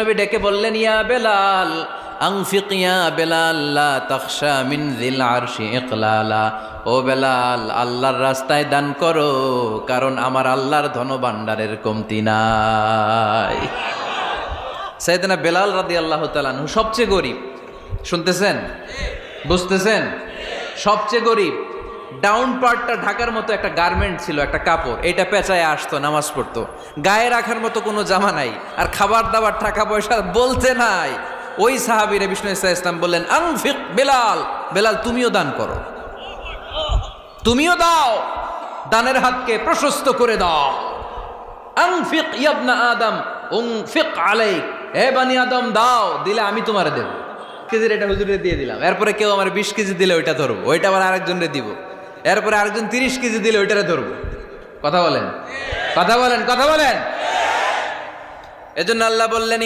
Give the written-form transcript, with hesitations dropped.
নবী ডেকে বললেন, ইয়া বেলাল আনফিক ইয়া বেলাল লা তাখশা মিন যিল আরশি ইকলালা। ও বেলাল, আল্লাহর রাস্তায় দান করো, কারণ আমার আল্লাহর ধনভাণ্ডারের কমতি নাই। সাইয়েদনা বেলাল রাদিয়াল্লাহু তাআলা আনহু সবচেয়ে গরিব। শুনতেছেন? বুঝতেছেন? সবচেয়ে গরিব। ডাউন পার্টটা ঢাকার মতো একটা গার্মেন্ট ছিল, একটা কাপড়, এটা পেঁচায় আসতো, নামাজ পড়তো। গায়ে রাখার মতো কোনো জামা নাই, আর খাবার দাবার টাকা পয়সা বলতে নাই। ওই সাহাবীরে বিষ্ণু ইসলাম বললেন, আনফিক বেলাল, বেলাল তুমিও দান করো, তুমিও দাও, দানের হাতকে প্রশস্ত করে দাও। আনফিক ইবনা আদম উনফিক আলাইক, হে বানি আদম দাও, দিলে আমি তোমারে দেব। কেজির এটা হুজুরে দিয়ে দিলাম, এরপরে কেউ আমার 20 কেজি দিলে ওইটা ধরবো, ওইটা আবার আরেকজনরে দিব, এরপরে আরেকজন 30 কেজি দিলে ওইটারে ধরবো। কথা বলেন, কথা বলেন, কথা বলেন। এজন্য আল্লাহ বললেন,